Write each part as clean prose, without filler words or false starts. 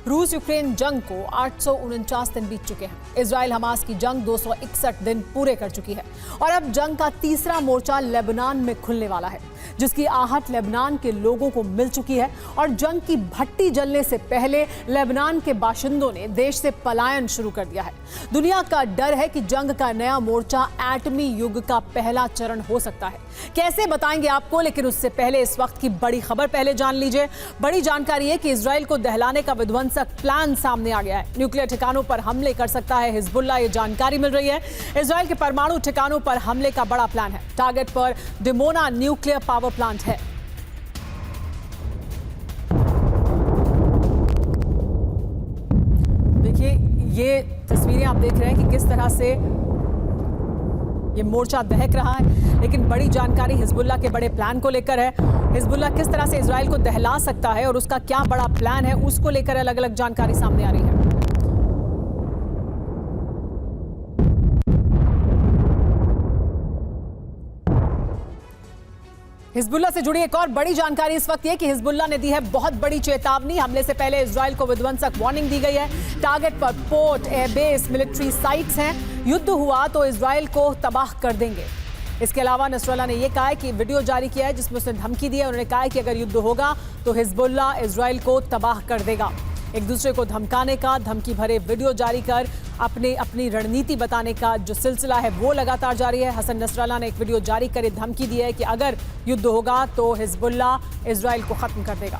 रूस यूक्रेन जंग को 849 दिन बीत चुके हैं। इजराइल हमास की जंग 261 दिन पूरे कर चुकी है और अब जंग का तीसरा मोर्चा लेबनान में खुलने वाला है, जिसकी आहट लेबनान के लोगों को मिल चुकी है। और जंग की भट्टी जलने से पहले लेबनान के बाशिंदों ने देश से पलायन शुरू कर दिया है। दुनिया का डर है कि जंग का नया मोर्चा एटमी युग का पहला चरण हो सकता है। कैसे बताएंगे आपको, लेकिन उससे पहले इस वक्त की बड़ी खबर पहले जान लीजिए। बड़ी जानकारी है कि इजराइल को दहलाने का विध्वंसक प्लान सामने आ गया है। न्यूक्लियर ठिकानों पर हमले कर सकता है हिजबुल्लाह, ये जानकारी मिल रही है। इजराइल के परमाणु ठिकानों पर हमले का बड़ा प्लान है। टारगेट पर डिमोना न्यूक्लियर पावर प्लांट है। देखिए, ये तस्वीरें आप देख रहे हैं कि किस तरह से ये मोर्चा दहक रहा है, लेकिन बड़ी जानकारी हिजबुल्लाह के बड़े प्लान को लेकर है। हिजबुल्लाह किस तरह से इजराइल को दहला सकता है और उसका क्या बड़ा प्लान है, उसको लेकर अलग अलग जानकारी सामने आ रही है। हिजबुल्लाह से जुड़ी एक और बड़ी जानकारी इस वक्त ये कि हिजबुल्लाह ने दी है बहुत बड़ी चेतावनी। हमले से पहले इजराइल को विध्वंसक वार्निंग दी गई है। टारगेट पर पोर्ट, एयरबेस, मिलिट्री साइट्स हैं। युद्ध हुआ तो इजराइल को तबाह कर देंगे। इसके अलावा नसरल्लाह ने यह कहा है कि वीडियो जारी किया है जिसमें उसने धमकी दी है। उन्होंने कहा है कि अगर युद्ध होगा तो हिजबुल्लाह इजराइल को तबाह कर देगा। एक दूसरे को धमकाने का, धमकी भरे वीडियो जारी कर अपनी रणनीति बताने का जो सिलसिला है वो लगातार जारी है। हसन नसरल्लाह ने एक वीडियो जारी कर धमकी दी है कि अगर युद्ध होगा तो हिजबुल्लाह इजराइल को खत्म कर देगा।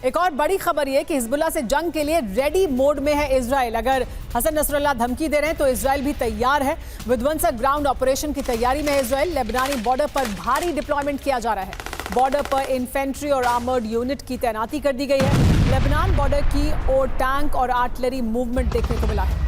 एक और बड़ी खबर यह कि हिजबुल्लाह से जंग के लिए रेडी मोड में है इजराइल। अगर हसन नसरल्लाह धमकी दे रहे हैं तो इजराइल भी तैयार है। विध्वंसक ग्राउंड ऑपरेशन की तैयारी में है इजराइल। लेबनानी बॉर्डर पर भारी डिप्लॉयमेंट किया जा रहा है। बॉर्डर पर इन्फेंट्री और आर्मर्ड यूनिट की तैनाती कर दी गई है। लेबनान बॉर्डर की ओर टैंक और आर्टिलरी मूवमेंट देखने को मिला है।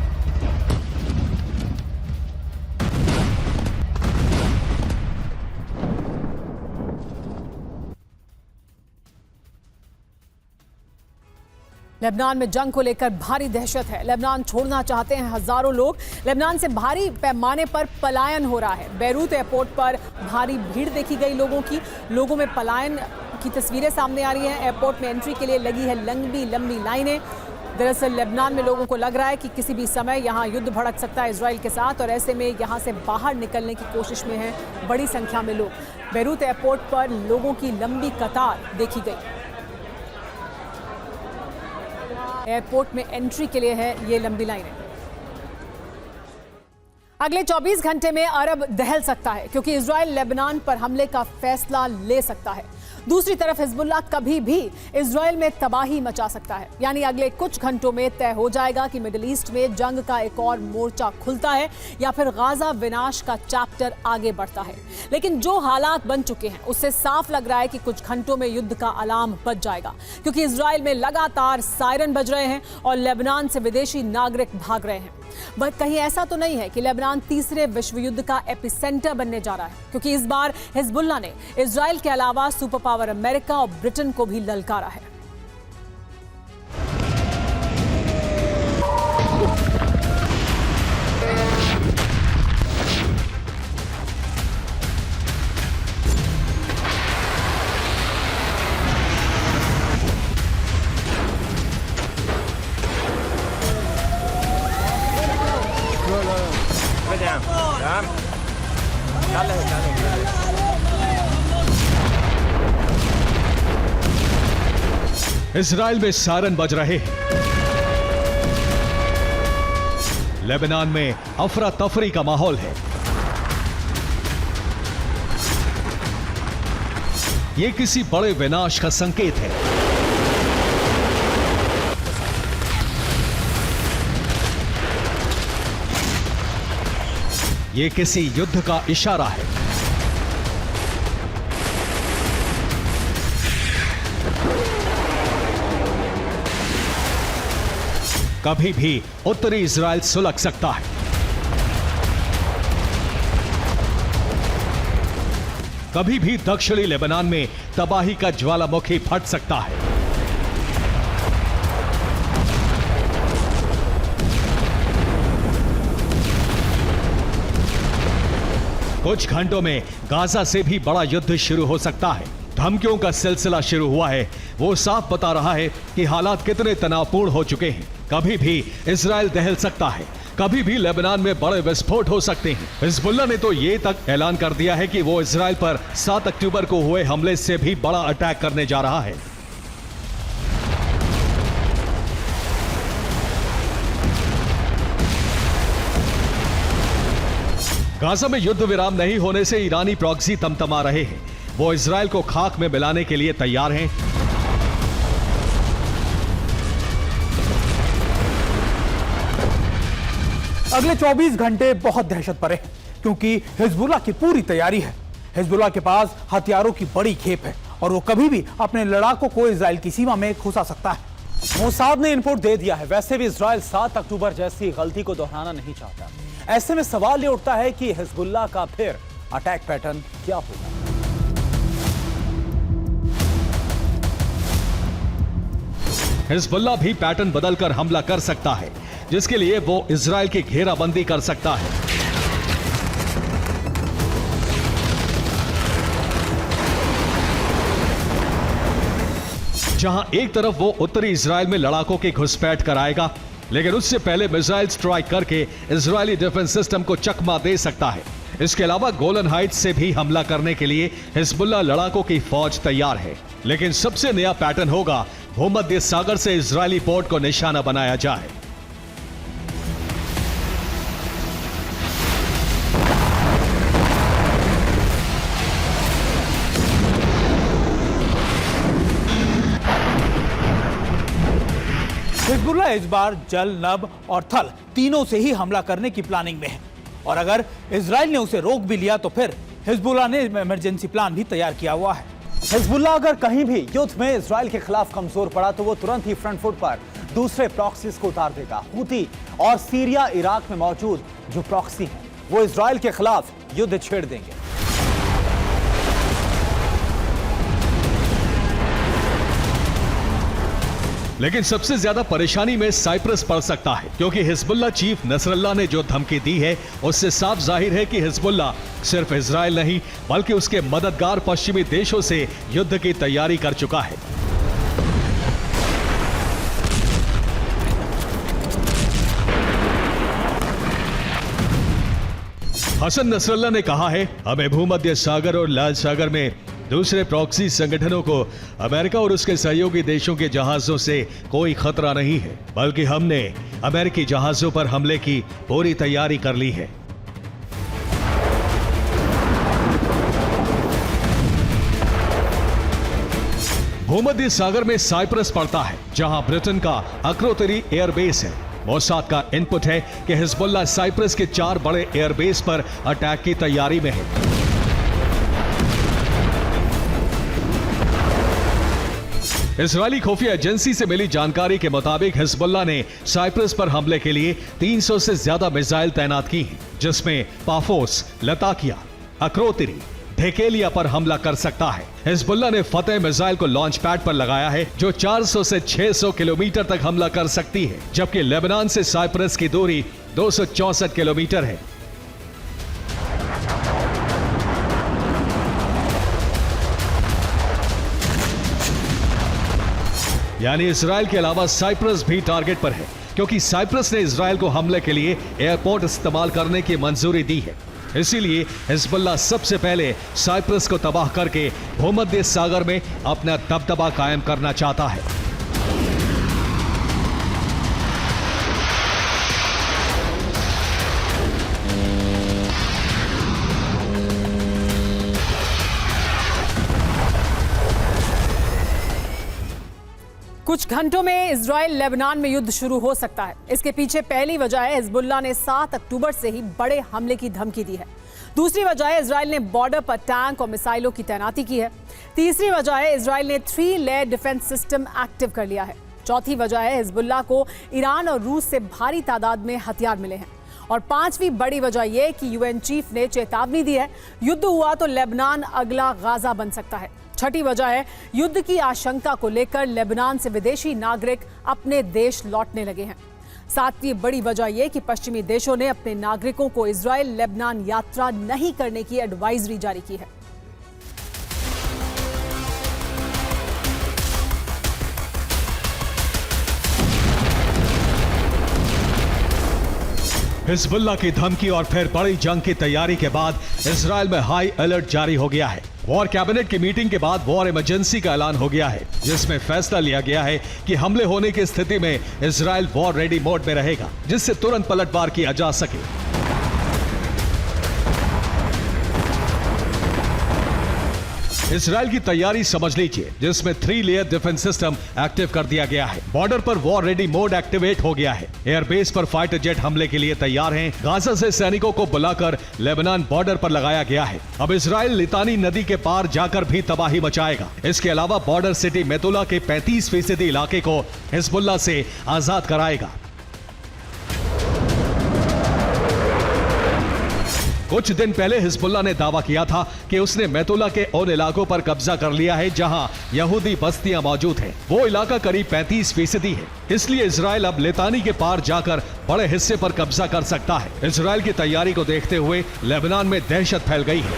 लेबनान में जंग को लेकर भारी दहशत है। लेबनान छोड़ना चाहते हैं हजारों लोग। लेबनान से भारी पैमाने पर पलायन हो रहा है। बैरूत एयरपोर्ट पर भारी भीड़ देखी गई लोगों की। लोगों में पलायन की तस्वीरें सामने आ रही हैं। एयरपोर्ट में एंट्री के लिए लगी है लंबी लंबी लाइनें। दरअसल लेबनान में लोगों को लग रहा है कि किसी भी समय यहां युद्ध भड़क सकता है इजराइल के साथ, और ऐसे में यहां से बाहर निकलने की कोशिश में है बड़ी संख्या में लोग। बैरूत एयरपोर्ट पर लोगों की लंबी कतार देखी गई। एयरपोर्ट में एंट्री के लिए है ये लंबी लाइनें। अगले 24 घंटे में अरब दहल सकता है क्योंकि इजराइल लेबनान पर हमले का फैसला ले सकता है। दूसरी तरफ हिजबुल्लाह कभी भी इजराइल में तबाही मचा सकता है। यानी अगले कुछ घंटों में तय हो जाएगा कि मिडिल ईस्ट में जंग का एक और मोर्चा खुलता है या फिर गाजा विनाश का चैप्टर आगे बढ़ता है। लेकिन जो हालात बन चुके हैं उससे साफ लग रहा है कि कुछ घंटों में युद्ध का अलार्म बज जाएगा, क्योंकि इजराइल में लगातार सायरन बज रहे हैं और लेबनान से विदेशी नागरिक भाग रहे हैं। बट कहीं ऐसा तो नहीं है कि लेबनान तीसरे विश्व युद्ध का एपिसेंटर बनने जा रहा है, क्योंकि इस बार हिजबुल्लाह ने इजराइल के अलावा सुपर पावर अमेरिका और ब्रिटेन को भी ललकारा है। इजराइल में सायरन बज रहे हैं। लेबनान में अफरा तफरी का माहौल है। यह किसी बड़े विनाश का संकेत है। यह किसी युद्ध का इशारा है। कभी भी उत्तरी इजराइल सुलग सकता है। कभी भी दक्षिणी लेबनान में तबाही का ज्वालामुखी फट सकता है। कुछ घंटों में गाजा से भी बड़ा युद्ध शुरू हो सकता है। धमकियों का सिलसिला शुरू हुआ है वो साफ बता रहा है कि हालात कितने तनावपूर्ण हो चुके हैं। कभी भी इजराइल दहल सकता है, कभी भी लेबनान में बड़े विस्फोट हो सकते हैं। हिजबुल्लाह ने तो ये तक ऐलान कर दिया है कि वो इजराइल पर 7 अक्टूबर को हुए हमले से भी बड़ा अटैक करने जा रहा है। गाजा में युद्ध विराम नहीं होने से ईरानी प्रॉक्सी तमतमा रहे हैं। वो इजराइल को खाक में मिलाने के लिए तैयार हैं। अगले 24 घंटे बहुत दहशत भरे हैं क्योंकि हिजबुल्लाह की पूरी तैयारी है। हिजबुल्लाह के पास हथियारों की बड़ी खेप है और वो कभी भी अपने लड़ाकों को इजराइल की सीमा में घुसा सकता है। मोसाद ने इनपुट दे दिया है। वैसे भी इजराइल 7 अक्टूबर जैसी गलती को दोहराना नहीं चाहता। ऐसे में सवाल ये उठता है कि हिजबुल्लाह का फिर अटैक पैटर्न क्या होगा। हिजबुल्लाह भी पैटर्न बदलकर हमला कर सकता है, जिसके लिए वो इजराइल की घेराबंदी कर सकता है। जहां एक तरफ वो उत्तरी इजराइल में लड़ाकों की घुसपैठ कराएगा, लेकिन उससे पहले मिसाइल स्ट्राइक करके इजरायली डिफेंस सिस्टम को चकमा दे सकता है। इसके अलावा गोलन हाइट्स से भी हमला करने के लिए हिजबुल्लाह लड़ाकों की फौज तैयार है। लेकिन सबसे नया पैटर्न होगा भूमध्य सागर से इजरायली पोर्ट को निशाना बनाया जाए। हिजबुल्लाह इस बार जल, नभ और थल तीनों से ही हमला करने की प्लानिंग में है और अगर इजराइल ने उसे रोक भी लिया तो फिर हिजबुल्लाह ने इमरजेंसी प्लान भी तैयार किया हुआ है। हिजबुल्लाह अगर कहीं भी युद्ध में इजराइल के खिलाफ कमजोर पड़ा तो वो तुरंत ही फ्रंट फुट पर दूसरे प्रॉक्सीज को उतार देगा। हूती और सीरिया, इराक में मौजूद जो प्रॉक्सी हैं वो इजराइल के खिलाफ युद्ध छेड़ देंगे। लेकिन सबसे ज्यादा परेशानी में साइप्रस पड़ सकता है, क्योंकि हिजबुल्लाह चीफ नसरल्लाह ने जो धमकी दी है उससे साफ जाहिर है कि हिजबुल्लाह सिर्फ इजराइल नहीं बल्कि उसके मददगार पश्चिमी देशों से युद्ध की तैयारी कर चुका है। हसन नसरल्लाह ने कहा है, हमें भूमध्य सागर और लाल सागर में दूसरे प्रॉक्सी संगठनों को अमेरिका और उसके सहयोगी देशों के जहाजों से कोई खतरा नहीं है, बल्कि हमने अमेरिकी जहाजों पर हमले की पूरी तैयारी कर ली है। भूमध्य सागर में साइप्रस पड़ता है, जहां ब्रिटेन का अक्रोतिरी एयरबेस है। मोसाद का इनपुट है कि हिजबुल्लाह साइप्रस के 4 बड़े एयरबेस पर अटैक की तैयारी में है। इजरायली खुफिया एजेंसी से मिली जानकारी के मुताबिक हिजबुल्लाह ने साइप्रस पर हमले के लिए 300 से ज्यादा मिसाइल तैनात की हैं, जिसमें पाफोस, लताकिया, अक्रोतिरी, ढेकेलिया पर हमला कर सकता है। हिजबुल्लाह ने फतेह मिसाइल को लॉन्च पैड पर लगाया है, जो 400 से 600 किलोमीटर तक हमला कर सकती है, जबकि लेबनान से साइप्रस की दूरी 264 किलोमीटर है। यानी इजराइल के अलावा साइप्रस भी टारगेट पर है, क्योंकि साइप्रस ने इजराइल को हमले के लिए एयरपोर्ट इस्तेमाल करने की मंजूरी दी है। इसीलिए हिजबुल्लाह सबसे पहले साइप्रस को तबाह करके भूमध्य सागर में अपना दबदबा कायम करना चाहता है। कुछ घंटों में इजराइल लेबनान में युद्ध शुरू हो सकता है। इसके पीछे पहली वजह है हिजबुल्लाह ने 7 अक्टूबर से ही बड़े हमले की धमकी दी है। दूसरी वजह है इजराइल ने बॉर्डर पर टैंक और मिसाइलों की तैनाती की है। तीसरी वजह है इजराइल ने 3 लेयर डिफेंस सिस्टम एक्टिव कर लिया है। चौथी वजह है हिजबुल्लाह को ईरान और रूस से भारी तादाद में हथियार मिले हैं। और पांचवी बड़ी वजह यह कि यूएन चीफ ने चेतावनी दी है, युद्ध हुआ तो लेबनान अगला गाजा बन सकता है। छठी वजह है युद्ध की आशंका को लेकर लेबनान से विदेशी नागरिक अपने देश लौटने लगे हैं। सातवीं बड़ी वजह यह कि पश्चिमी देशों ने अपने नागरिकों को इजराइल लेबनान यात्रा नहीं करने की एडवाइजरी जारी की है। हिजबुल्लाह की धमकी और फिर बड़ी जंग की तैयारी के बाद इजराइल में हाई अलर्ट जारी हो गया है। वॉर कैबिनेट की मीटिंग के बाद वॉर इमरजेंसी का ऐलान हो गया है, जिसमें फैसला लिया गया है कि हमले होने की स्थिति में इजराइल वॉर रेडी मोड में रहेगा, जिससे तुरंत पलटवार किया जा सके। इजराइल की तैयारी समझ लीजिए, जिसमें 3 लेयर डिफेंस सिस्टम एक्टिव कर दिया गया है। बॉर्डर पर वॉर रेडी मोड एक्टिवेट हो गया है। एयरबेस पर फाइटर जेट हमले के लिए तैयार हैं। गाजा से सैनिकों को बुलाकर लेबनान बॉर्डर पर लगाया गया है। अब इजराइल लितानी नदी के पार जाकर भी तबाही मचाएगा। इसके अलावा बॉर्डर सिटी मेतुला के 35% इलाके को हिजबुल्लाह से आजाद कराएगा। कुछ दिन पहले हिजबुल्लाह ने दावा किया था कि उसने मेतुला के उन इलाकों पर कब्जा कर लिया है जहां यहूदी बस्तियां मौजूद हैं। वो इलाका करीब 35% है, इसलिए इजराइल अब लितानी के पार जाकर बड़े हिस्से पर कब्जा कर सकता है। इजराइल की तैयारी को देखते हुए लेबनान में दहशत फैल गई है।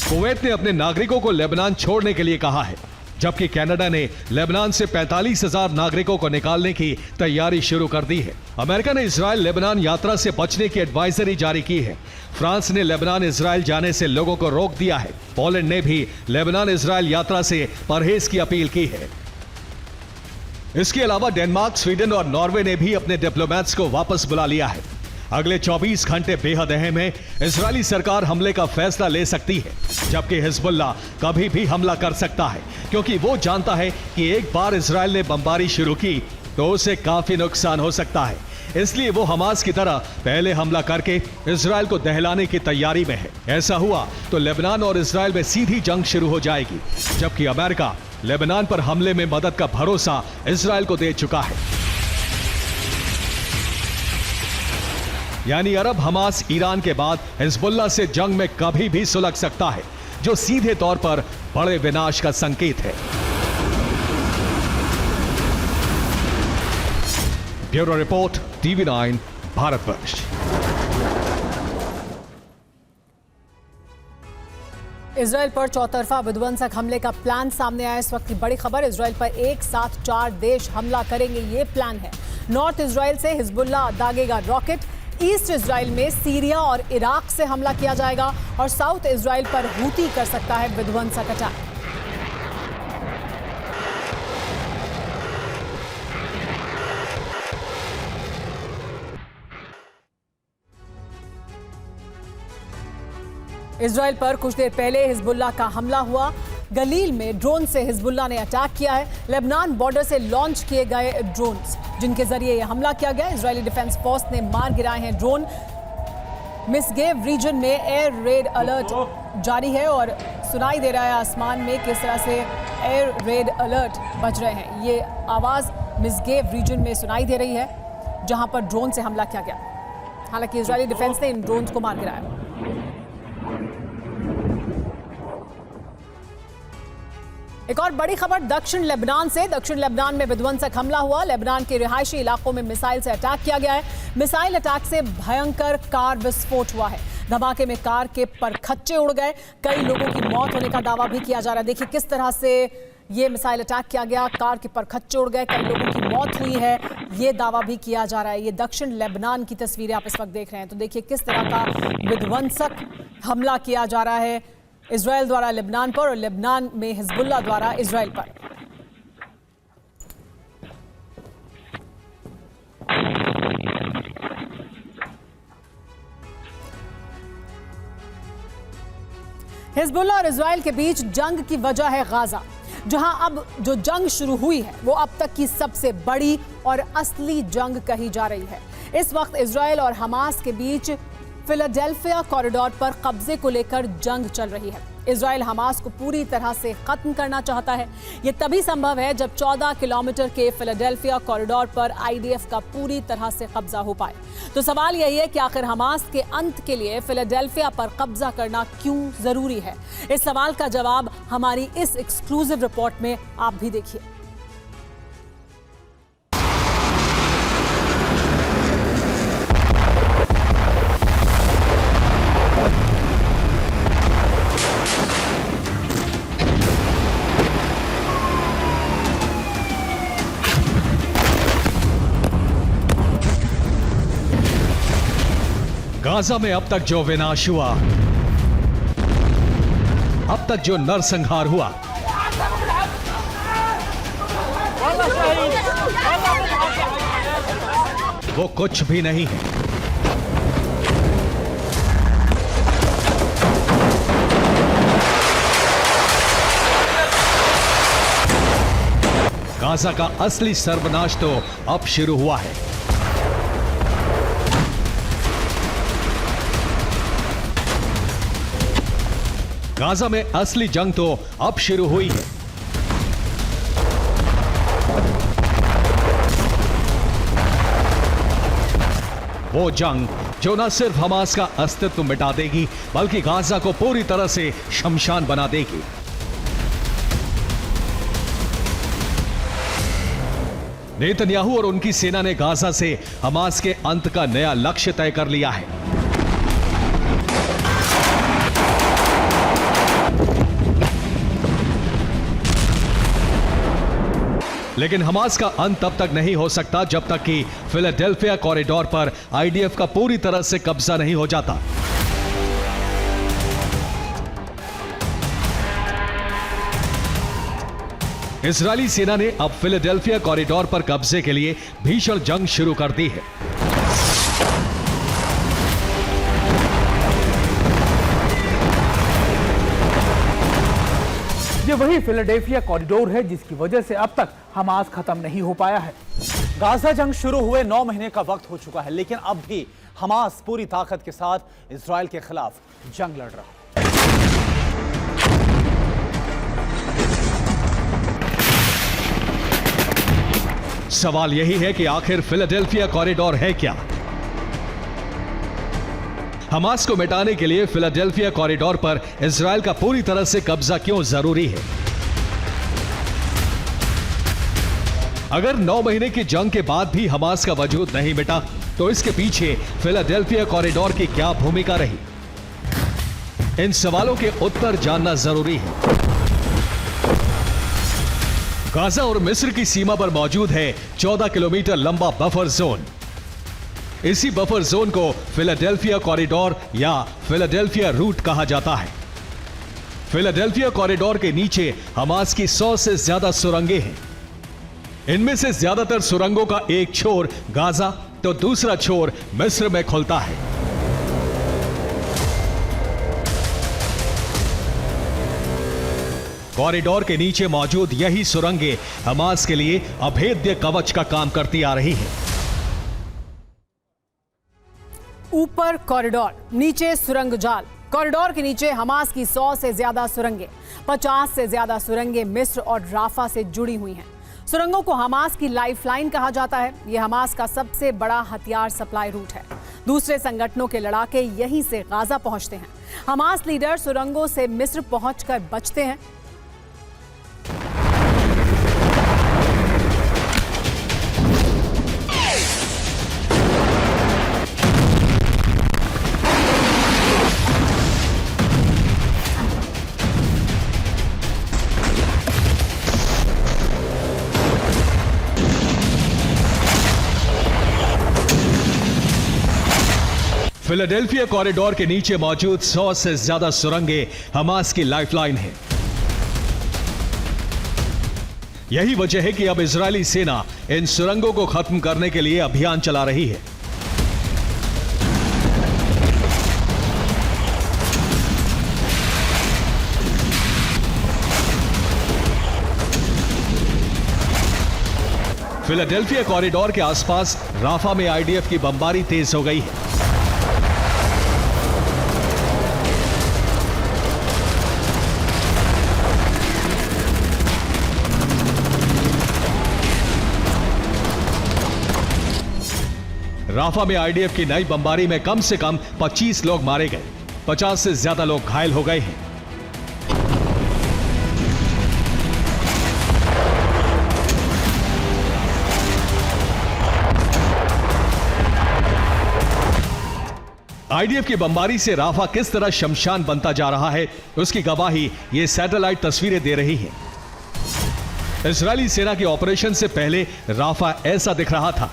कुवैत ने अपने नागरिकों को लेबनान छोड़ने के लिए कहा है, जबकि कनाडा ने लेबनान से 45,000 नागरिकों को निकालने की तैयारी शुरू कर दी है। अमेरिका ने इजराइल लेबनान यात्रा से बचने की एडवाइजरी जारी की है। फ्रांस ने लेबनान इजराइल जाने से लोगों को रोक दिया है। पोलैंड ने भी लेबनान इजराइल यात्रा से परहेज की अपील की है। इसके अलावा डेनमार्क, स्वीडन और नॉर्वे ने भी अपने डिप्लोमैट्स को वापस बुला लिया है। अगले 24 घंटे बेहद अहम है। इजरायली सरकार हमले का फैसला ले सकती है, जबकि हिजबुल्लाह कभी भी हमला कर सकता है, क्योंकि वो जानता है कि एक बार इजराइल ने बमबारी शुरू की तो उसे काफी नुकसान हो सकता है। इसलिए वो हमास की तरह पहले हमला करके इजराइल को दहलाने की तैयारी में है। ऐसा हुआ तो लेबनान और इजराइल में सीधी जंग शुरू हो जाएगी, जबकि अमेरिका लेबनान पर हमले में मदद का भरोसा इजराइल को दे चुका है। यानी अरब हमास ईरान के बाद हिजबुल्लाह से जंग में कभी भी सुलग सकता है, जो सीधे तौर पर बड़े विनाश का संकेत है। Bureau report, TV9 Bharatvarsh. Israel पर चौतरफा विध्वंसक हमले का प्लान सामने आया। इस वक्त की बड़ी खबर, इजराइल पर एक साथ 4 देश हमला करेंगे, ये प्लान है। नॉर्थ इजराइल से हिजबुल्लाह दागेगा रॉकेट, ईस्ट इजराइल में सीरिया और इराक से हमला किया जाएगा और साउथ इजराइल पर हूती कर सकता है विध्वंसक अटैक। इजराइल पर कुछ देर पहले हिजबुल्लाह का हमला हुआ। गलील में ड्रोन से हिजबुल्लाह ने अटैक किया है। लेबनान बॉर्डर से लॉन्च किए गए ड्रोन्स, जिनके जरिए यह हमला किया गया। इजरायली डिफेंस फोर्स ने मार गिराए हैं ड्रोन। मिसगेव रीजन में एयर रेड अलर्ट जारी है और सुनाई दे रहा है आसमान में किस तरह से एयर रेड अलर्ट बज रहे हैं। ये आवाज मिसगेव रीजन में सुनाई दे रही है, जहां पर ड्रोन से हमला किया गया। हालांकि इजरायली डिफेंस ने इन ड्रोन्स को मार गिराया। एक और बड़ी खबर दक्षिण लेबनान से। दक्षिण लेबनान में विध्वंसक हमला हुआ। लेबनान के रिहायशी इलाकों में मिसाइल से अटैक किया गया है। मिसाइल अटैक से भयंकर कार विस्फोट हुआ है। धमाके में कार के परखच्चे उड़ गए। कई लोगों की मौत होने का दावा भी किया जा रहा है। देखिए किस तरह से ये मिसाइल अटैक किया गया, कार के परखच्चे उड़ गए, कई लोगों की मौत हुई है, ये दावा भी किया जा रहा है। ये दक्षिण लेबनान की तस्वीरें आप इस वक्त देख रहे हैं। तो देखिए किस तरह का विध्वंसक हमला किया जा रहा है इजराइल द्वारा लेबनान पर और लेबनान में हिजबुल्लाह द्वारा इजराइल पर। हिजबुल्लाह और इजराइल के बीच जंग की वजह है गाजा, जहां अब जो जंग शुरू हुई है वो अब तक की सबसे बड़ी और असली जंग कही जा रही है। इस वक्त इजराइल और हमास के बीच फिलाडेल्फिया कॉरिडोर पर कब्जे को लेकर जंग चल रही है। इजराइल हमास को पूरी तरह से खत्म करना चाहता है। यह तभी संभव है जब 14 किलोमीटर के फिलाडेल्फिया कॉरिडोर पर आईडीएफ का पूरी तरह से कब्जा हो पाए। तो सवाल यही है कि आखिर हमास के अंत के लिए फिलाडेल्फिया पर कब्जा करना क्यों जरूरी है? इस सवाल का जवाब हमारी इस एक्सक्लूसिव रिपोर्ट में आप भी देखिए। गाजा में अब तक जो विनाश हुआ, अब तक जो नरसंहार हुआ, वो कुछ भी नहीं है। गाजा का असली सर्वनाश तो अब शुरू हुआ है। गाजा में असली जंग तो अब शुरू हुई है। वो जंग जो न सिर्फ हमास का अस्तित्व मिटा देगी बल्कि गाजा को पूरी तरह से शमशान बना देगी। नेतन्याहू और उनकी सेना ने गाजा से हमास के अंत का नया लक्ष्य तय कर लिया है। लेकिन हमास का अंत तब तक नहीं हो सकता जब तक कि फिलाडेल्फिया कॉरिडोर पर आईडीएफ का पूरी तरह से कब्जा नहीं हो जाता। इजरायली सेना ने अब फिलाडेल्फिया कॉरिडोर पर कब्जे के लिए भीषण जंग शुरू कर दी है। ये वही फिलाडेल्फिया कॉरिडोर है जिसकी वजह से अब तक हमास खत्म नहीं हो पाया है। गाजा जंग शुरू हुए 9 महीने का वक्त हो चुका है, लेकिन अब भी हमास पूरी ताकत के साथ इजराइल के खिलाफ जंग लड़ रहा है। सवाल यही है कि आखिर फिलाडेल्फिया कॉरिडोर है क्या? हमास को मिटाने के लिए फिलाडेल्फिया कॉरिडोर पर इजराइल का पूरी तरह से कब्जा क्यों जरूरी है? अगर 9 महीने की जंग के बाद भी हमास का वजूद नहीं मिटा तो इसके पीछे फिलाडेल्फिया कॉरिडोर की क्या भूमिका रही? इन सवालों के उत्तर जानना जरूरी है। गाजा और मिस्र की सीमा पर मौजूद है 14 किलोमीटर लंबा बफर जोन। इसी बफर जोन को फिलाडेल्फिया कॉरिडोर या फिलाडेल्फिया रूट कहा जाता है। फिलाडेल्फिया कॉरिडोर के नीचे हमास की 100 से ज्यादा सुरंगें हैं। इनमें से ज्यादातर सुरंगों का एक छोर गाजा तो दूसरा छोर मिस्र में खुलता है। कॉरिडोर के नीचे मौजूद यही सुरंगें हमास के लिए अभेद्य कवच का काम करती आ रही हैं। ऊपर कॉरिडोर, नीचे सुरंग जाल। कॉरिडोर के नीचे हमास की 100 से ज्यादा सुरंगें, 50 से ज्यादा सुरंगें मिस्र और राफा से जुड़ी हुई हैं। सुरंगों को हमास की लाइफलाइन कहा जाता है। यह हमास का सबसे बड़ा हथियार सप्लाई रूट है। दूसरे संगठनों के लड़ाके यहीं से गाजा पहुंचते हैं। हमास लीडर सुरंगों से मिस्र पहुंचकर बचते हैं। फिलाडेल्फिया कॉरिडोर के नीचे मौजूद 100 से ज्यादा सुरंगें हमास की लाइफलाइन है। यही वजह है कि अब इजरायली सेना इन सुरंगों को खत्म करने के लिए अभियान चला रही है। फिलाडेल्फिया कॉरिडोर के आसपास राफा में आईडीएफ की बमबारी तेज हो गई है। राफा में आईडीएफ की नई बमबारी में कम से कम 25 लोग मारे गए, 50 से ज्यादा लोग घायल हो गए हैं। आईडीएफ की बमबारी से राफा किस तरह शमशान बनता जा रहा है उसकी गवाही ये सैटेलाइट तस्वीरें दे रही हैं। इजरायली सेना के ऑपरेशन से पहले राफा ऐसा दिख रहा था।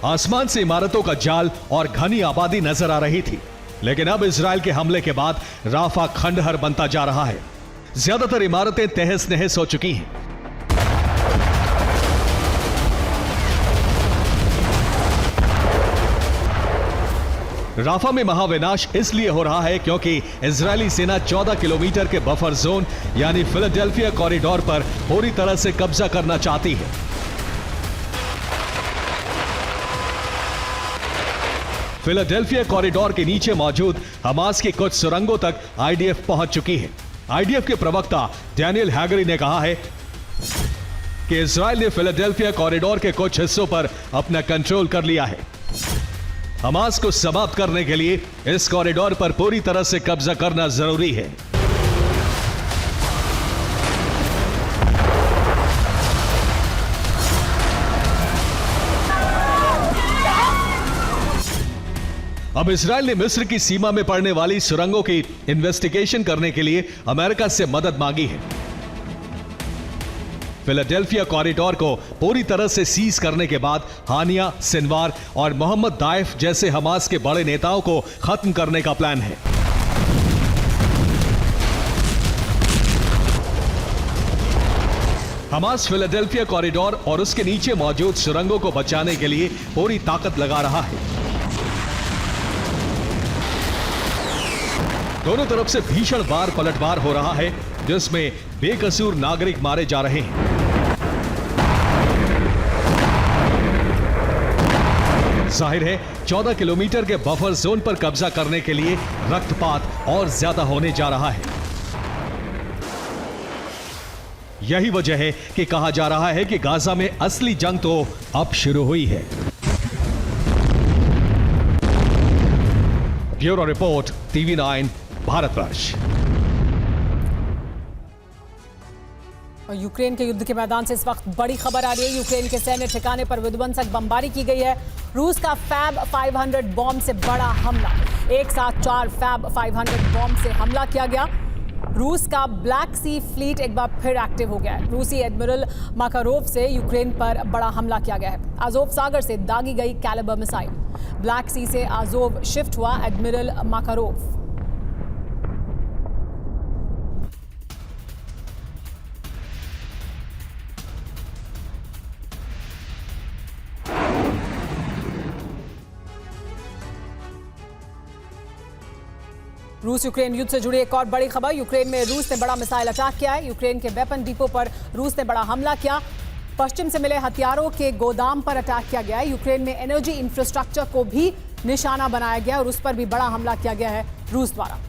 आसमान से इमारतों का जाल और घनी आबादी नजर आ रही थी। लेकिन अब इजराइल के हमले के बाद राफा खंडहर बनता जा रहा है। ज्यादातर इमारतें तहस नहस हो चुकी हैं। राफा में महाविनाश इसलिए हो रहा है क्योंकि इजरायली सेना 14 किलोमीटर के बफर जोन यानी फिलाडेल्फिया कॉरिडोर पर पूरी तरह से कब्जा करना चाहती है। फिलाडेल्फिया कॉरिडोर के नीचे मौजूद हमास की कुछ सुरंगों तक आईडीएफ पहुंच चुकी है। आईडीएफ के प्रवक्ता डैनियल हैगरी ने कहा है कि इजराइल ने फिलाडेल्फिया कॉरिडोर के कुछ हिस्सों पर अपना कंट्रोल कर लिया है। हमास को समाप्त करने के लिए इस कॉरिडोर पर पूरी तरह से कब्जा करना जरूरी है। अब इजराइल ने मिस्र की सीमा में पड़ने वाली सुरंगों की इन्वेस्टिगेशन करने के लिए अमेरिका से मदद मांगी है। फिलाडेल्फिया कॉरिडोर को पूरी तरह से सीज करने के बाद हानिया, सिनवार और मोहम्मद दाइफ जैसे हमास के बड़े नेताओं को खत्म करने का प्लान है। हमास फिलाडेल्फिया कॉरिडोर और उसके नीचे मौजूद सुरंगों को बचाने के लिए पूरी ताकत लगा रहा है। दोनों तरफ से भीषण वार पलटवार हो रहा है, जिसमें बेकसूर नागरिक मारे जा रहे हैं। जाहिर है 14 किलोमीटर के बफर जोन पर कब्जा करने के लिए रक्तपात और ज्यादा होने जा रहा है। यही वजह है कि कहा जा रहा है कि गाजा में असली जंग तो अब शुरू हुई है। Bureau report, TV9 Bharatvarsh. और यूक्रेन के युद्ध के मैदान से इस वक्त बड़ी खबर आ रही है। यूक्रेन के सैन्य ठिकाने पर विध्वंसक बमबारी की गई है। रूस का फैब 500 बॉम्ब से बड़ा हमला। एक साथ 4 फैब 500 बॉम्ब से हमला किया गया। रूस का ब्लैक सी फ्लीट एक बार फिर एक्टिव हो गया है। रूसी एडमिरल माकारोव से यूक्रेन पर बड़ा हमला किया गया है। आजोव सागर से दागी गई कैलिबर मिसाइल। ब्लैक सी से आजोव शिफ्ट हुआ एडमिरल माकारोव। रूस यूक्रेन युद्ध से जुड़ी एक और बड़ी खबर। यूक्रेन में रूस ने बड़ा मिसाइल अटैक किया है। यूक्रेन के वेपन डिपो पर रूस ने बड़ा हमला किया। पश्चिम से मिले हथियारों के गोदाम पर अटैक किया गया है। यूक्रेन में एनर्जी इंफ्रास्ट्रक्चर को भी निशाना बनाया गया और उस पर भी बड़ा हमला किया गया है रूस द्वारा।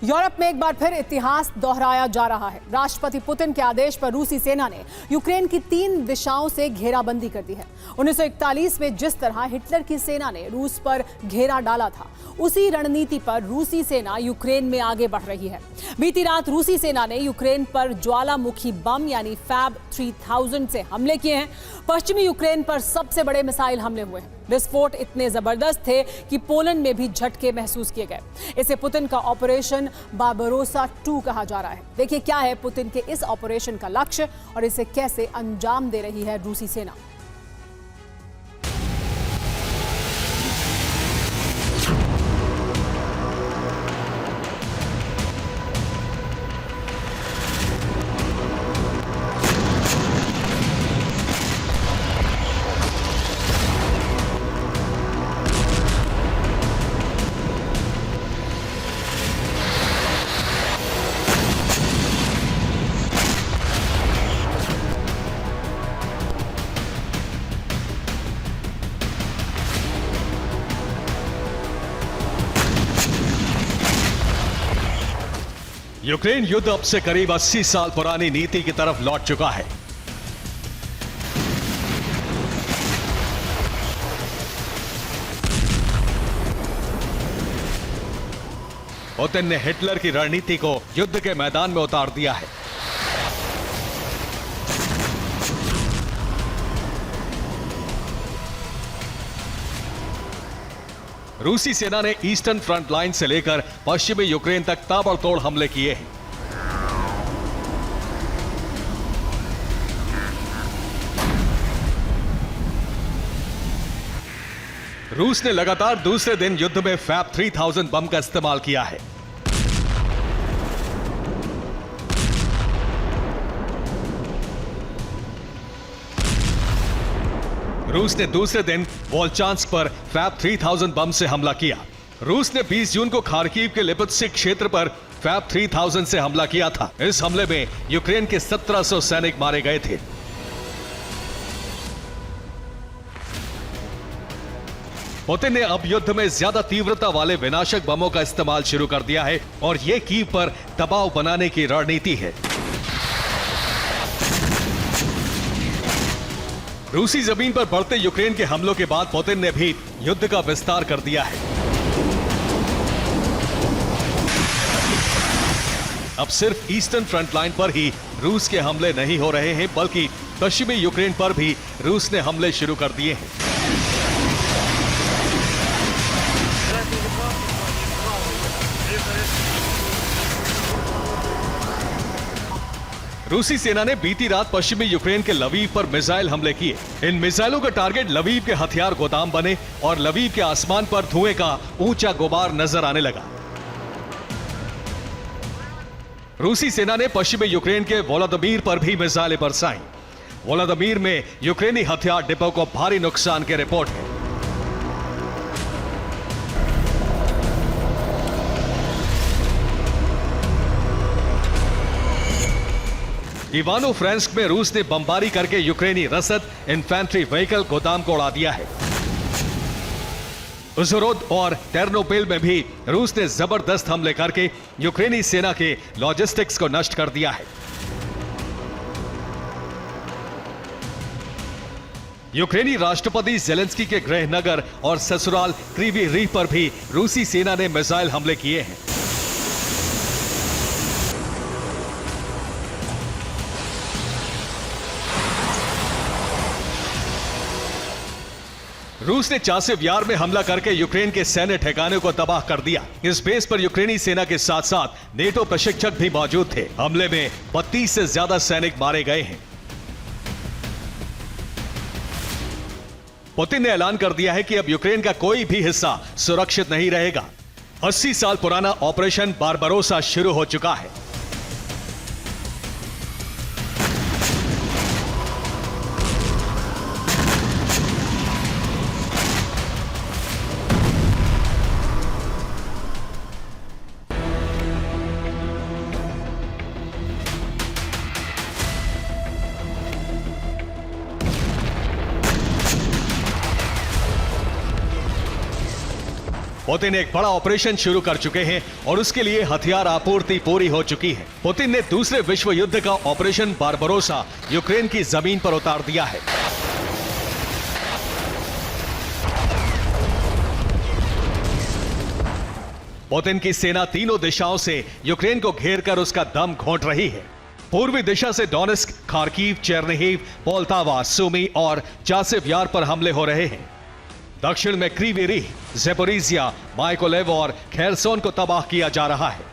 यूरोप में एक बार फिर इतिहास दोहराया जा रहा है। राष्ट्रपति पुतिन के आदेश पर रूसी सेना ने यूक्रेन की 3 दिशाओं से घेराबंदी कर दी है। 1941 में जिस तरह हिटलर की सेना ने रूस पर घेरा डाला था, उसी रणनीति पर रूसी सेना यूक्रेन में आगे बढ़ रही है। बीती रात रूसी सेना ने यूक्रेन पर ज्वालामुखी बम यानी फैब 3000 से हमले किए हैं। पश्चिमी यूक्रेन पर सबसे बड़े मिसाइल हमले हुए हैं। विस्फोट इतने जबरदस्त थे कि पोलैंड में भी झटके महसूस किए गए। इसे पुतिन का ऑपरेशन बारबरोसा 2 कहा जा रहा है। देखिए क्या है पुतिन के इस ऑपरेशन का लक्ष्य और इसे कैसे अंजाम दे रही है रूसी सेना। यूक्रेन युद्ध अब से करीब 80 साल पुरानी नीति की तरफ लौट चुका है। पुतिन ने हिटलर की रणनीति को युद्ध के मैदान में उतार दिया है। रूसी सेना ने ईस्टर्न फ्रंट लाइन से लेकर पश्चिमी यूक्रेन तक ताबड़तोड़ हमले किए हैं। रूस ने लगातार दूसरे दिन युद्ध में फैब 3000 बम का इस्तेमाल किया है। रूस ने दूसरे दिन वोल्चांस्क पर फैब 3000 बम से हमला किया। रूस ने 20 जून को खार्किव के लिपित्स्क क्षेत्र पर फैब 3000 से हमला किया था। इस हमले में यूक्रेन के 1700 सैनिक मारे गए थे। पुतिन ने अब युद्ध में ज्यादा तीव्रता वाले विनाशक बमों का इस्तेमाल शुरू कर दिया है और यह कीव पर दबाव बनाने की रणनीति है। रूसी जमीन पर बढ़ते यूक्रेन के हमलों के बाद पुतिन ने भी युद्ध का विस्तार कर दिया है। अब सिर्फ ईस्टर्न फ्रंट लाइन पर ही रूस के हमले नहीं हो रहे हैं, बल्कि पश्चिमी यूक्रेन पर भी रूस ने हमले शुरू कर दिए हैं। रूसी सेना ने बीती रात पश्चिमी यूक्रेन के लवीव पर मिसाइल हमले किए। इन मिसाइलों का टारगेट लवीव के हथियार गोदाम बने और लवीव के आसमान पर धुएं का ऊंचा गुबार नजर आने लगा। रूसी सेना ने पश्चिमी यूक्रेन के वोलोदिमीर पर भी मिसाइलें बरसाईं। वोलोदिमीर में यूक्रेनी हथियार डिपो को भारी नुकसान की रिपोर्ट है। इवानो-फ्रेंस्क में रूस ने बमबारी करके यूक्रेनी रसद इन्फेंट्री व्हीकल गोदाम को उड़ा दिया है। उज़होरोद और टेर्नोपिल में भी रूस ने जबरदस्त हमले करके यूक्रेनी सेना के लॉजिस्टिक्स को नष्ट कर दिया है। यूक्रेनी राष्ट्रपति ज़ेलेंस्की के गृहनगर और ससुराल क्रीवी रीह पर भी रूसी सेना ने मिसाइल हमले किए हैं। रूस ने चासिव यार में हमला करके यूक्रेन के सैन्य ठिकाने को तबाह कर दिया। इस बेस पर यूक्रेनी सेना के साथ साथ नेटो प्रशिक्षक भी मौजूद थे। हमले में 32 से ज्यादा सैनिक मारे गए हैं। पुतिन ने ऐलान कर दिया है कि अब यूक्रेन का कोई भी हिस्सा सुरक्षित नहीं रहेगा। 80 साल पुराना ऑपरेशन बारबरोसा शुरू हो चुका है। पुतिन एक बड़ा ऑपरेशन शुरू कर चुके हैं और उसके लिए हथियार आपूर्ति पूरी हो चुकी है। पुतिन ने दूसरे विश्व युद्ध का ऑपरेशन बारबरोसा यूक्रेन की जमीन पर उतार दिया है। पुतिन की सेना तीनों दिशाओं से यूक्रेन को घेरकर उसका दम घोंट रही है। पूर्वी दिशा से Donetsk, Kharkiv, Chernihiv, Poltava, Sumy और चासिव यार पर हमले हो रहे हैं। दक्षिण में क्रीवी रीह, ज़ेपोरिजिया, माइकोलेव और खेरसोन को तबाह किया जा रहा है।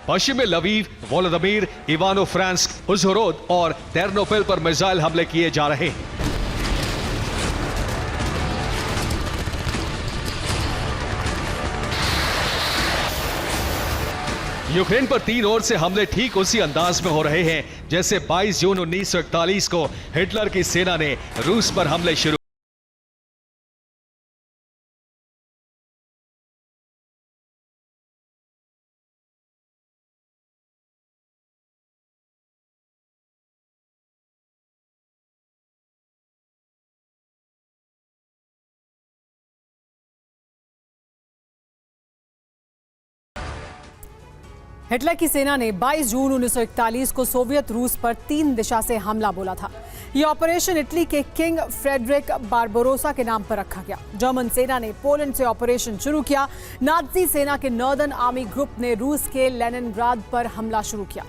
पश्चिम में लवीव, वोलोदिमीर, इवानो-फ्रेंस्क, उज़होरोद और टेर्नोपिल पर मिसाइल हमले किए जा रहे हैं। यूक्रेन पर तीन ओर से हमले ठीक उसी अंदाज में हो रहे हैं जैसे 22 जून 1941 को हिटलर की सेना ने रूस पर हमले शुरू। हिटलर की सेना ने 22 जून 1941 को सोवियत रूस पर तीन दिशा से हमला बोला था। यह ऑपरेशन इटली के किंग फ्रेडरिक बारबरोसा के नाम पर रखा गया। जर्मन सेना ने पोलैंड से ऑपरेशन शुरू किया। नाज़ी सेना के नॉर्दर्न आर्मी ग्रुप ने रूस के लेनिनग्राद पर हमला शुरू किया।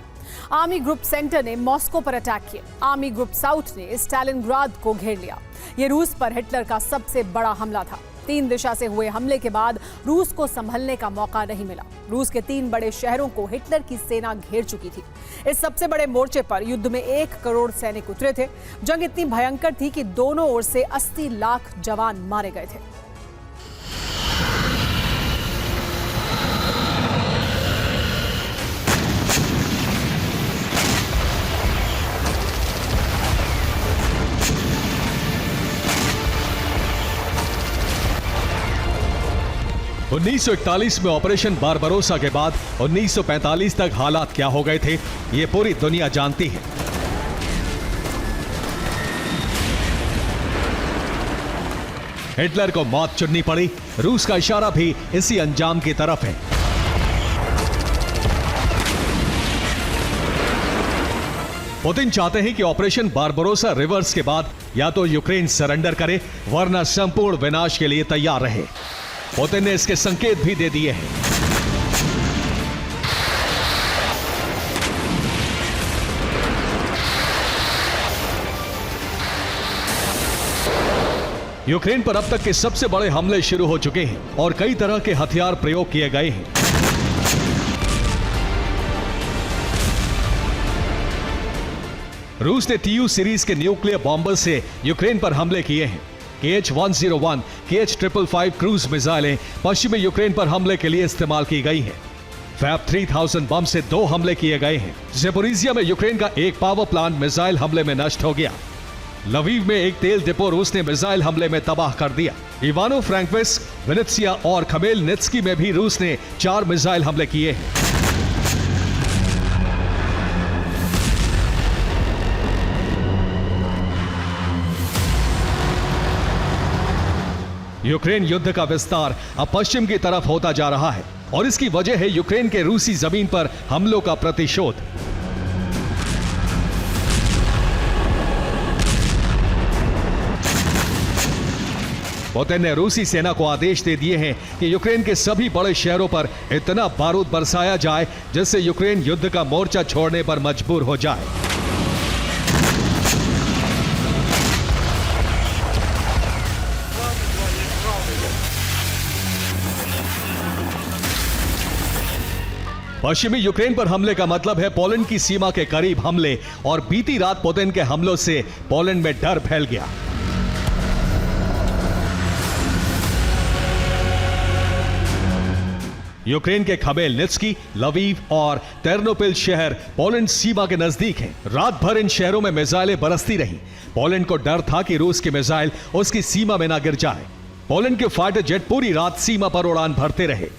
आर्मी ग्रुप सेंटर ने मॉस्को पर अटैक किया। आर्मी ग्रुप साउथ ने स्टालिनग्राद को घेर लिया। यह रूस पर हिटलर का सबसे बड़ा हमला था। तीन दिशा से हुए हमले के बाद रूस को संभलने का मौका नहीं मिला। रूस के तीन बड़े शहरों को हिटलर की सेना घेर चुकी थी। इस सबसे बड़े मोर्चे पर युद्ध में 1 करोड़ सैनिक उतरे थे। जंग इतनी भयंकर थी कि दोनों ओर से 80 लाख जवान मारे गए थे। 1941 में ऑपरेशन बारबरोसा के बाद 1945 तक हालात क्या हो गए थे, ये पूरी दुनिया जानती है। हिटलर को मौत चुननी पड़ी। रूस का इशारा भी इसी अंजाम की तरफ है। पुतिन चाहते हैं कि ऑपरेशन बारबरोसा रिवर्स के बाद या तो यूक्रेन सरेंडर करे, वरना संपूर्ण विनाश के लिए तैयार रहे। पुतिन ने इसके संकेत भी दे दिए हैं। यूक्रेन पर अब तक के सबसे बड़े हमले शुरू हो चुके हैं और कई तरह के हथियार प्रयोग किए गए हैं। रूस ने TU सीरीज के न्यूक्लियर बॉम्बर से यूक्रेन पर हमले किए हैं। KH-101, KH-555 क्रूज मिसाइलें पश्चिमी यूक्रेन पर हमले के लिए इस्तेमाल की गई हैं। फैब 3000 बम से 2 हमले किए गए हैं। ज़ेपोरिज़िया में यूक्रेन का एक पावर प्लांट मिसाइल हमले में नष्ट हो गया। लवीव में एक तेल डिपो रूस ने मिसाइल हमले में तबाह कर दिया। इवानो फ्रैंकोविस्क, विनित्सिया और खमेलनित्स्की में भी रूस ने 4 मिसाइल हमले किए हैं। यूक्रेन युद्ध का विस्तार अब पश्चिम की तरफ होता जा रहा है और इसकी वजह है यूक्रेन के रूसी जमीन पर हमलों का प्रतिशोध। पुतिन ने रूसी सेना को आदेश दे दिए हैं कि यूक्रेन के सभी बड़े शहरों पर इतना बारूद बरसाया जाए जिससे यूक्रेन युद्ध का मोर्चा छोड़ने पर मजबूर हो जाए। पश्चिमी यूक्रेन पर हमले का मतलब है पोलैंड की सीमा के करीब हमले और बीती रात पुतिन के हमलों से पोलैंड में डर फैल गया। यूक्रेन के खमेलनित्स्की, लवीव और तेर्नोपिल शहर पोलैंड सीमा के नजदीक हैं। रात भर इन शहरों में मिसाइलें बरसती रहीं। पोलैंड को डर था कि रूस की मिसाइल उसकी सीमा में ना गिर जाए। पोलैंड के फाइटर जेट पूरी रात सीमा पर उड़ान भरते रहे।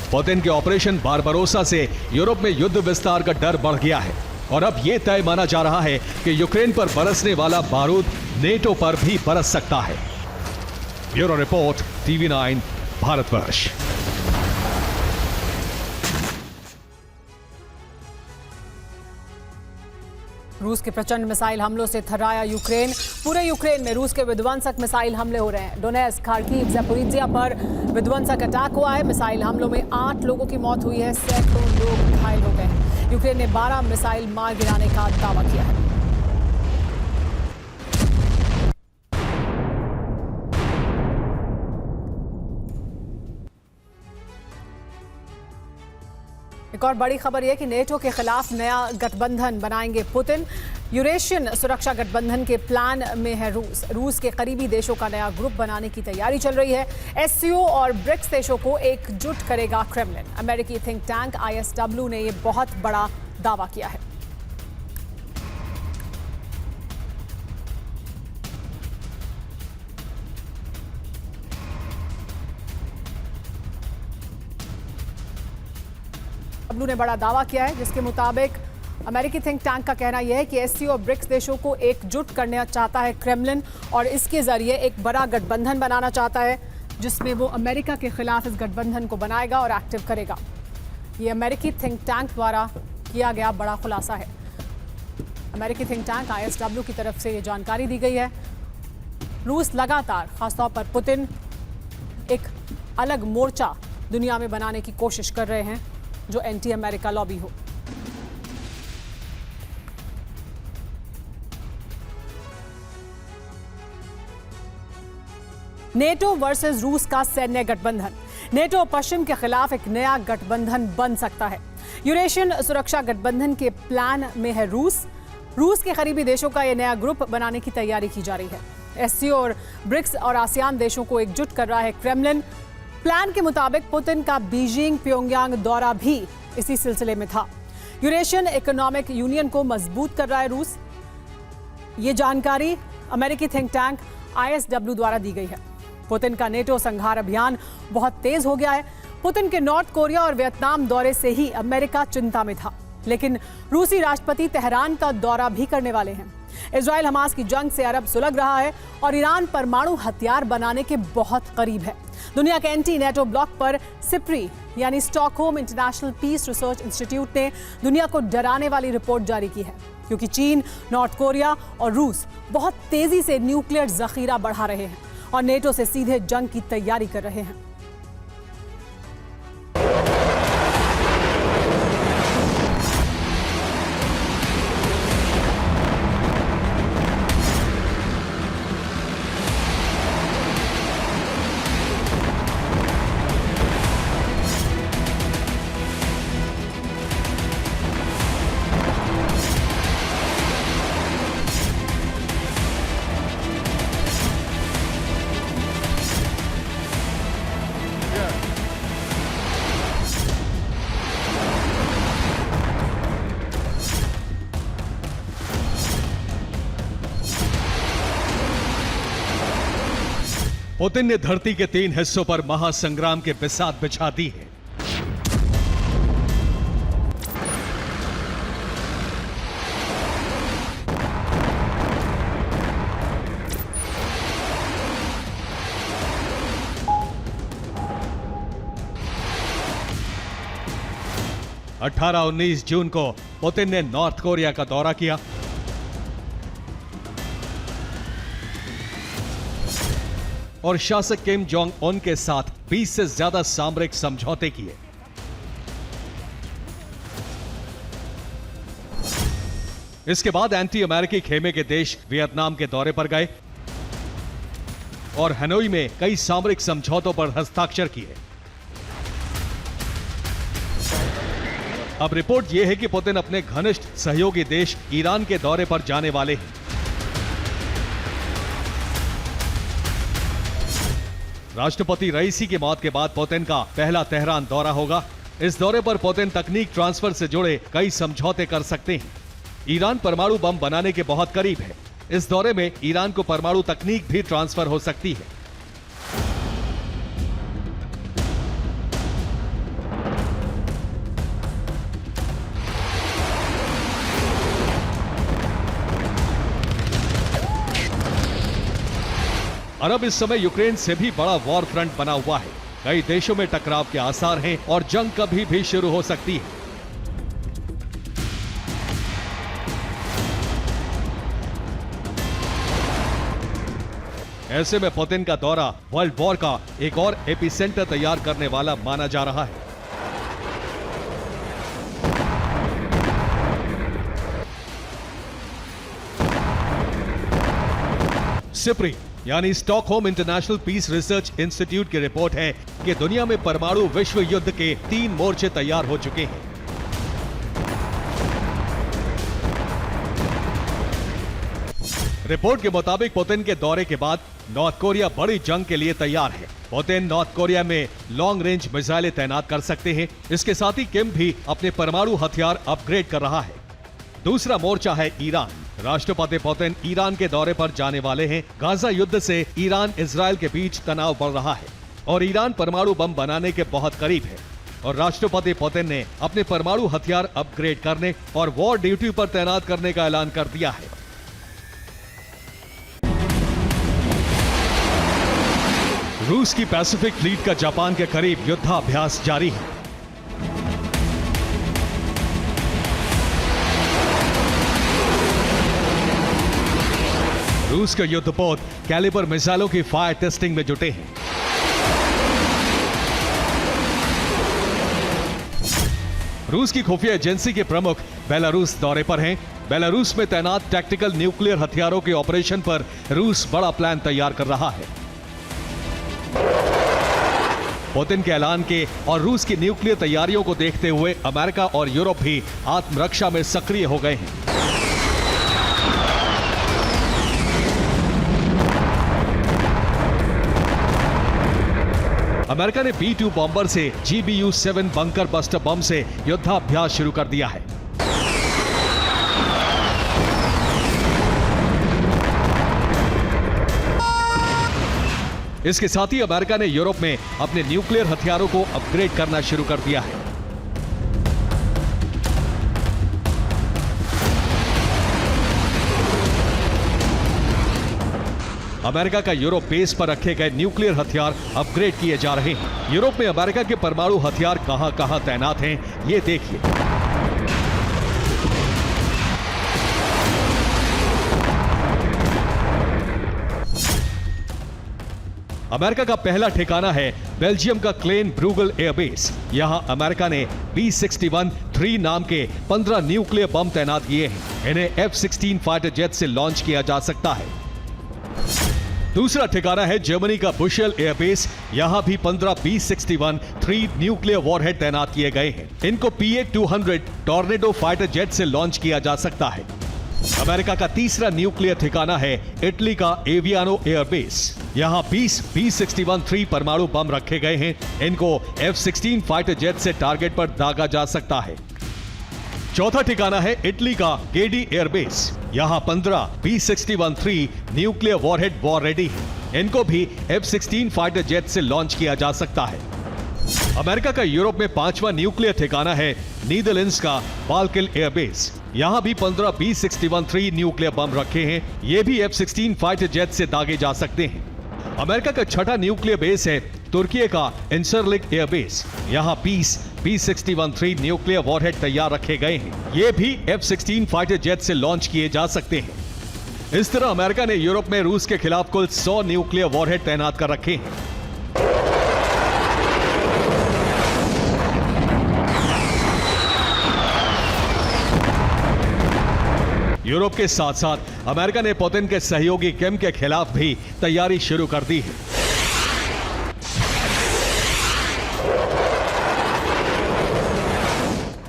पुतिन के ऑपरेशन बारबरोसा से यूरोप में युद्ध विस्तार का डर बढ़ गया है और अब यह तय माना जा रहा है कि यूक्रेन पर बरसने वाला बारूद नेटो पर भी बरस सकता है। Bureau report, TV9 Bharatvarsh. रूस के प्रचंड मिसाइल हमलों से थर्राया यूक्रेन। पूरे यूक्रेन में रूस के विध्वंसक मिसाइल हमले हो रहे हैं। डोनेट्स्क, खार्किव, ज़ेपोरिज़िया पर विध्वंसक अटैक हुआ है। मिसाइल हमलों में 8 लोगों की मौत हुई है, सैकड़ों लोग घायल हो गए हैं। यूक्रेन ने 12 मिसाइल मार गिराने का दावा किया है। एक और बड़ी खबर यह कि नेटो के खिलाफ नया गठबंधन बनाएंगे पुतिन। यूरेशियन सुरक्षा गठबंधन के प्लान में है रूस। रूस के करीबी देशों का नया ग्रुप बनाने की तैयारी चल रही है। SCO और ब्रिक्स देशों को एकजुट करेगा क्रेमलिन। अमेरिकी थिंक टैंक ISW ने यह बहुत बड़ा दावा किया है। ISW ने बड़ा दावा किया है जिसके मुताबिक अमेरिकी थिंक टैंक का कहना यह है कि SCO और ब्रिक्स देशों को एकजुट करना चाहता है क्रेमलिन और इसके जरिए एक बड़ा गठबंधन बनाना चाहता है जिसमें वो अमेरिका के खिलाफ इस गठबंधन को बनाएगा और एक्टिव करेगा। ये अमेरिकी थिंक टैंक द्वारा किया गया बड़ा खुलासा है। अमेरिकी थिंक टैंक ISW की तरफ से ये जानकारी दी गई है। रूस लगातार, खासतौर पर पुतिन, एक अलग मोर्चा दुनिया में बनाने की कोशिश कर रहे हैं जो एंटी अमेरिका लॉबी हो। नेटो वर्सेस रूस का सैन्य गठबंधन। नेटो पश्चिम के खिलाफ एक नया गठबंधन बन सकता है। यूरेशियन सुरक्षा गठबंधन के प्लान में है रूस। रूस के करीबी देशों का यह नया ग्रुप बनाने की तैयारी की जा रही है। SCO और ब्रिक्स और आसियान देशों को एकजुट कर रहा है क्रेमलिन। प्लान के मुताबिक पुतिन का बीजिंग प्योंगयांग दौरा भी इसी सिलसिले में था। यूरेशियन इकोनॉमिक यूनियन को मजबूत कर रहा है रूस। ये जानकारी अमेरिकी थिंक टैंक ISW द्वारा दी गई है। पुतिन का नेटो संहार अभियान बहुत तेज हो गया है। पुतिन के नॉर्थ कोरिया और वियतनाम दौरे से ही अमेरिका चिंता में था, लेकिन रूसी राष्ट्रपति तेहरान का दौरा भी करने वाले हैं। इजराइल हमास की जंग से अरब सुलग रहा है और ईरान परमाणु हथियार बनाने के बहुत करीब है। दुनिया के एंटी नेटो ब्लॉक पर सिप्री यानी Stockholm International Peace Research Institute ने दुनिया को डराने वाली रिपोर्ट जारी की है, क्योंकि चीन, नॉर्थ कोरिया और रूस बहुत तेजी से न्यूक्लियर जखीरा बढ़ा रहे हैं और नेटो से सीधे जंग की तैयारी कर रहे हैं। पुतिन ने धरती के 3 हिस्सों पर महासंग्राम के बिसात बिछा दी है। अठारह 19 जून को पुतिन ने नॉर्थ कोरिया का दौरा किया। और शासक किम जोंग उन के साथ 20 से ज्यादा सामरिक समझौते किए। इसके बाद एंटी अमेरिकी खेमे के देश वियतनाम के दौरे पर गए और हनोई में कई सामरिक समझौतों पर हस्ताक्षर किए। अब रिपोर्ट यह है कि पुतिन अपने घनिष्ठ सहयोगी देश ईरान के दौरे पर जाने वाले हैं। राष्ट्रपति रईसी की मौत के बाद पुतिन का पहला तेहरान दौरा होगा। इस दौरे पर पुतिन तकनीक ट्रांसफर से जुड़े कई समझौते कर सकते हैं। ईरान परमाणु बम बनाने के बहुत करीब है। इस दौरे में ईरान को परमाणु तकनीक भी ट्रांसफर हो सकती है। अरब इस समय यूक्रेन से भी बड़ा वॉर फ्रंट बना हुआ है। कई देशों में टकराव के आसार हैं और जंग कभी भी शुरू हो सकती है। ऐसे में पुतिन का दौरा वर्ल्ड वॉर का एक और एपिसेंटर तैयार करने वाला माना जा रहा है। सिप्री यानी Stockholm International Peace Research Institute की रिपोर्ट है कि दुनिया में परमाणु विश्व युद्ध के 3 मोर्चे तैयार हो चुके हैं। रिपोर्ट के मुताबिक पुतिन के दौरे के बाद नॉर्थ कोरिया बड़ी जंग के लिए तैयार है। पुतिन नॉर्थ कोरिया में लॉन्ग रेंज मिसाइलें तैनात कर सकते हैं। इसके साथ ही किम भी अपने परमाणु हथियार अपग्रेड कर रहा है। दूसरा मोर्चा है ईरान। राष्ट्रपति पुतिन ईरान के दौरे पर जाने वाले हैं। गाजा युद्ध से ईरान इजराइल के बीच तनाव बढ़ रहा है और ईरान परमाणु बम बनाने के बहुत करीब है। और राष्ट्रपति पुतिन ने अपने परमाणु हथियार अपग्रेड करने और वॉर ड्यूटी पर तैनात करने का ऐलान कर दिया है। रूस की पैसिफिक फ्लीट का जापान के करीब युद्धाभ्यास जारी है। रूस के युद्धपोत कैलिबर मिसाइलों की फायर टेस्टिंग में जुटे हैं। रूस की खुफिया एजेंसी के प्रमुख बेलारूस दौरे पर हैं। बेलारूस में तैनात टैक्टिकल न्यूक्लियर हथियारों के ऑपरेशन पर रूस बड़ा प्लान तैयार कर रहा है। पुतिन के ऐलान के और रूस की न्यूक्लियर तैयारियों को देखते हुए अमेरिका और यूरोप भी आत्मरक्षा में सक्रिय हो गए हैं। अमेरिका ने B-2 बॉम्बर से GBU-7 बंकर बस्टर बम से युद्धाभ्यास शुरू कर दिया है। इसके साथ ही अमेरिका ने यूरोप में अपने न्यूक्लियर हथियारों को अपग्रेड करना शुरू कर दिया है। अमेरिका का यूरोप बेस पर रखे गए न्यूक्लियर हथियार अपग्रेड किए जा रहे हैं। यूरोप में अमेरिका के परमाणु हथियार कहां-कहां तैनात हैं, ये देखिए। अमेरिका का पहला ठिकाना है बेल्जियम का क्लेन ब्रूगल एयरबेस। यहां अमेरिका ने B-61-3 नाम के 15 न्यूक्लियर बम तैनात किए हैं। इन्हें F-16 फाइटर जेट से लॉन्च किया जा सकता है। दूसरा ठिकाना है जर्मनी का बुशेल एयरबेस। यहां भी 15 B-61-3 न्यूक्लियर वॉरहेड तैनात किए गए हैं। इनको PA-200 टॉर्नेडो फाइटर जेट से लॉन्च किया जा सकता है। अमेरिका का तीसरा न्यूक्लियर ठिकाना है इटली का एवियानो एयरबेस। यहां 20 B-61-3 परमाणु बम रखे गए हैं। इनको F-16 फाइटर जेट से टारगेट पर दागा जा सकता है। चौथा ठिकाना है इटली का गेडी एयरबेस। यहां 15 B-61-3 nuclear warhead war ready है। इनको भी F-16 फाइटर जेट से लॉन्च किया जा सकता है। अमेरिका का यूरोप में पांचवा न्यूक्लियर ठिकाना है नीदरलैंड्स का बाल्किल एयरबेस। यहां भी 15 B-61-3 न्यूक्लियर बम रखे हैं। ये भी F-16 फाइटर जेट से दागे जा सकते हैं। अमेरिका का छठा न्यूक्लियर बेस है तुर्की का इंसरलिक एयरबेस। यहां 20 B-61-3 न्यूक्लियर वॉरहेड तैयार रखे गए हैं। ये भी F-16 फाइटर जेट से लॉन्च किए जा सकते हैं। इस तरह अमेरिका ने यूरोप में रूस के खिलाफ कुल 100 न्यूक्लियर वॉरहेड तैनात कर रखे हैं। यूरोप के साथ साथ अमेरिका ने पुतिन के सहयोगी किम के खिलाफ भी तैयारी शुरू कर दी है।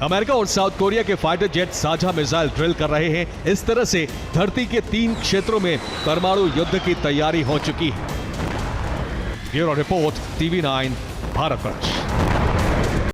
अमेरिका और साउथ कोरिया के फाइटर जेट साझा मिसाइल ड्रिल कर रहे हैं। इस तरह से धरती के 3 क्षेत्रों में परमाणु युद्ध की तैयारी हो चुकी है। Bureau report, TV9, Bharatvarsh.